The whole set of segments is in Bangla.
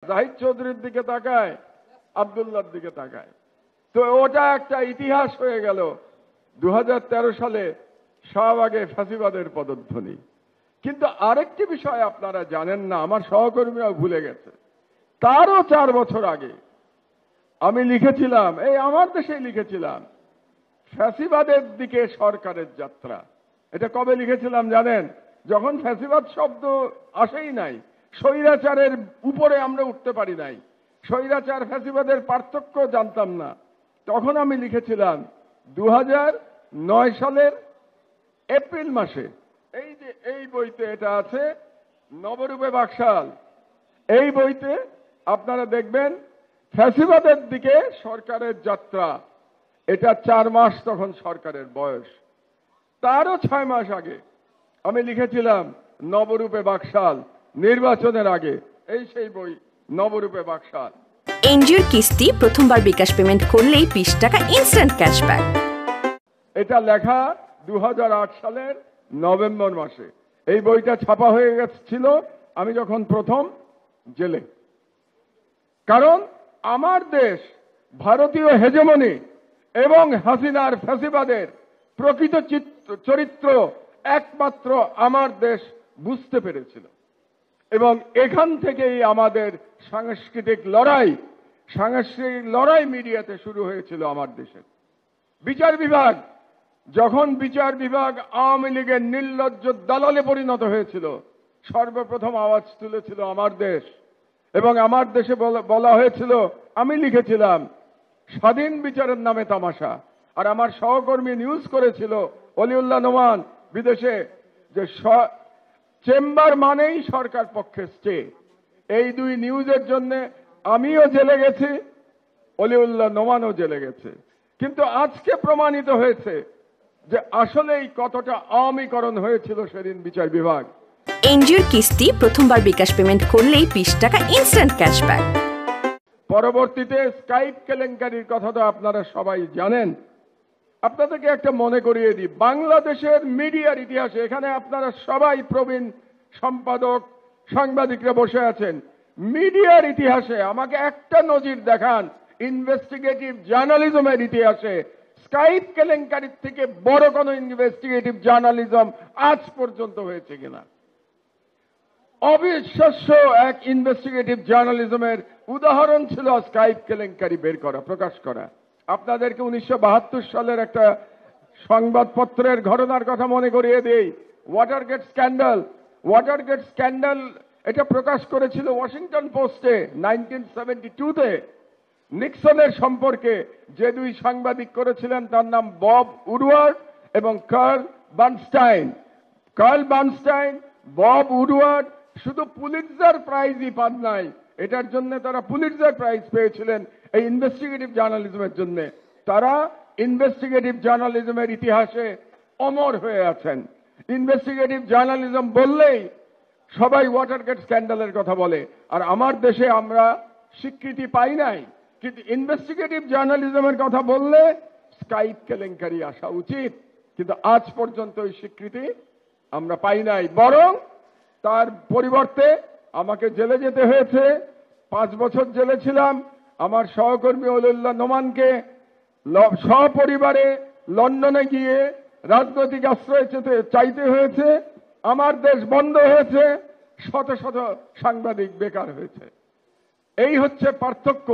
জাহিদ চৌধুরীর দিকে তাকায়, আব্দুল্লাহর দিকে তাকায়। তো ওটা একটা ইতিহাস হয়ে গেল। 2013 সালে শাহবাগে ফ্যাসিবাদের পদধ্বনি। কিন্তু আরেকটি বিষয় আপনারা জানেন না, আমার সহকর্মীরাও ভুলে গেছে। তারও 4 বছর আগে আমি লিখেছিলাম, এই আমার দেশেই লিখেছিলাম, ফ্যাসিবাদের দিকে সরকারের যাত্রা। এটা কবে লিখেছিলাম জানেন? যখন ফ্যাসিবাদ শব্দ আসেই নাই, স্বৈরাচারের উপরে আমরা উঠতে পারি নাই, স্বৈরাচার ফ্যাসিবাদের পার্থক্য জানতাম না। তখন আমি লিখেছিলাম 2009 সালের এপ্রিল মাসে, এই যে এই বইতে এটা আছে, নবরূপে বাকশাল, এই বইতে আপনারা দেখবেন ফ্যাসিবাদের দিকে সরকারের যাত্রা। এটা 4 মাস তখন সরকারের বয়স। তারও 6 মাস আগে আমি লিখেছিলাম নবরূপে বাকশাল, নির্বাচনের আগে। এই সেই বই, নবরূপে বাকশাল। এনজিওর কিস্তি প্রথমবার বিকাশ পেমেন্ট করলেই 20 টাকা ইনস্ট্যান্ট ক্যাশব্যাক। এটা লেখা 2008 সালের নভেম্বর মাসে। এই বইটা ছাপা হয়ে গেছিল আমি যখন প্রথম জেলে। কারণ আমার দেশ ভারতীয় হেজেমনি এবং হাসিনার ফ্যাসিবাদের প্রকৃত চরিত্র একমাত্র আমার দেশ বুঝতে পেরেছিল। এবং এখান থেকেই আমাদের সাংস্কৃতিক লড়াই মিডিয়াতে শুরু হয়েছিল আমার দেশে। বিচার বিভাগ, যখন বিচার বিভাগ আওয়ামী লীগের নির্লজ্জ দালালে পরিণত হয়েছিল, সর্বপ্রথম আওয়াজ তুলেছিল আমার দেশ। এবং আমার দেশে বলা হয়েছিল, আমি লিখেছিলাম স্বাধীন বিচারের নামে তামাশা। আর আমার সহকর্মী নিউজ করেছিল, অলিউল্লাহ নোমান বিদেশে, যে চেম্বার মানেই সরকার পক্ষে স্টে। এই 2 নিউজের জন্য আমিও জেলে গেছি, অলিউল্লাহ নোমানও জেলে গেছে। কিন্তু আজকে প্রমাণিত হয়েছে যে আসলেই কতটা আওয়ামীকরণ হয়েছিল সেদিন বিচার বিভাগ। এনজিওর কিস্তি প্রথমবার বিকাশ পেমেন্ট করলেই 20 টাকা ইনস্ট্যান্ট ক্যাশব্যাক। পরবর্তীতে স্কাইপ কেলেঙ্কারির কথা তো আপনারা সবাই জানেন। আপনাদেরকে একটা মনে করিয়ে দিই, বাংলাদেশের মিডিয়ার ইতিহাসে, এখানে আপনারা সবাই প্রবীণ সম্পাদক, সাংবাদিকরা বসে আছেন, মিডিয়ার ইতিহাসে আমাকে একটা নজির দেখান, ইনভেস্টিগেটিভ জার্নালিজমের ইতিহাসে স্কাইপ কেলেঙ্কারির থেকে বড় কোন ইনভেস্টিগেটিভ জার্নালিজম আজ পর্যন্ত হয়েছে কিনা। অবিশ্বাস্য এক ইনভেস্টিগেটিভ জার্নালিজমের উদাহরণ ছিল স্কাইপ কেলেঙ্কারি বের করা, প্রকাশ করা। আপনাদেরকে 1972 সালের একটা সংবাদপত্রের ঘটনার কথা মনে করিয়ে দেই, ওয়াটারগেট স্ক্যান্ডাল। এটা প্রকাশ করেছিল ওয়াশিংটন পোস্টে 1972-তে। নিক্সনের সম্পর্কে যে 2 সাংবাদিক করেছিলেন, তার নাম বব উডওয়ার্ড এবং কার্ল বার্নস্টাইন। বব উডওয়ার্ড শুধু পুলিৎজার প্রাইজই পান নাই, এটার জন্য তারা পুলিৎজার প্রাইজ পেয়েছিলেন এই ইনভেস্টিগেটিভ জার্নালিজমের জন্য। তারা ইনভেস্টিগেটিভ জার্নালিজমের ইতিহাসে অমর হয়ে আছেন। ইনভেস্টিগেটিভ জার্নালিজম বললেই সবাই ওয়াটারগেট স্ক্যান্ডালের কথা বলে, আর আমার দেশে আমরা স্বীকৃতি পাই নাই। কিন্তু ইনভেস্টিগেটিভ জার্নালিজমের কথা বললে স্কাইপ কেলেঙ্কারি আসা উচিত, কিন্তু আজ পর্যন্ত ওই স্বীকৃতি আমরা পাই নাই। বরং তার পরিবর্তে আমাকে জেলে যেতে হয়েছে। 5 বছর জেলে ছিলাম। আমার সহকর্মী অলিউল্লাহ নোমানকে সপরিবারে লন্ডনে গিয়ে রাজনৈতিক আশ্রয় চাইতে হয়েছে। আমার দেশ বন্ধ হয়েছে, শত শত সাংবাদিক বেকার হয়েছে। এই হচ্ছে পার্থক্য,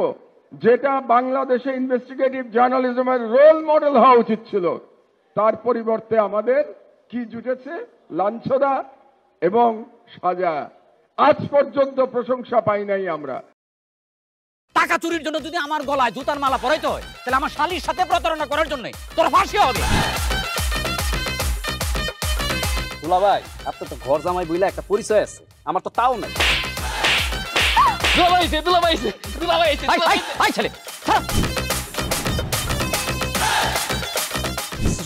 যেটা বাংলাদেশে ইনভেস্টিগেটিভ জার্নালিজমের রোল মডেল হওয়া উচিত ছিল। তার পরিবর্তে আমাদের কি জুটেছে? লাঞ্ছনা এবং সাজা। আজ পর্যন্ত প্রশংসা পাই নাই আমরা। টাকা চুরির জন্য যদি আমার গলায় জুতার মালা পরাইতে হয়, তাহলে আমার শালীর সাথে প্রতারণা করার জন্য তোর ফাঁসি হবে। দুলা ভাই, আপনার তো ঘর জামাই বইলা একটা পরিচয় আছে, আমার তো তাও নাই।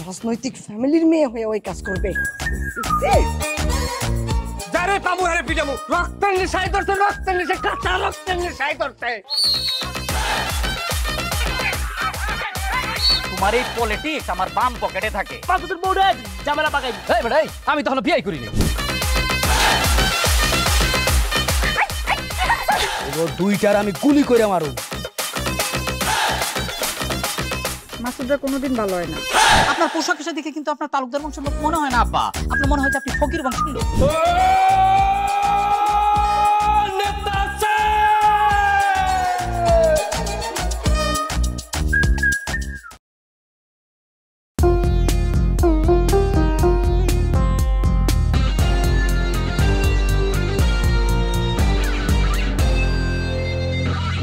রাজনৈতিক ফ্যামিলির মেয়ে হয়ে ওই কাজ করবে। রক্তের নেশায় ধরতে, রক্তের নেশায়, কাঁচা রক্তের নেশায় ধরতে। তোমার এই পলিটিক্স আমার বাম পকেটে থাকে। ঝামেলা পাকাই আমি তখন বিয়ে করিনি। ও দুইটার আমি গুলি করে মারু। মাসুদরা কোনোদিন ভালো হয় না। আপনার পোশাক আশাক দেখে কিন্তু আপনার তালুকদার বংশের লোক মনে হয় না আব্বা, আপনার মনে হয় যে আপনি ফকির বংশের লোক।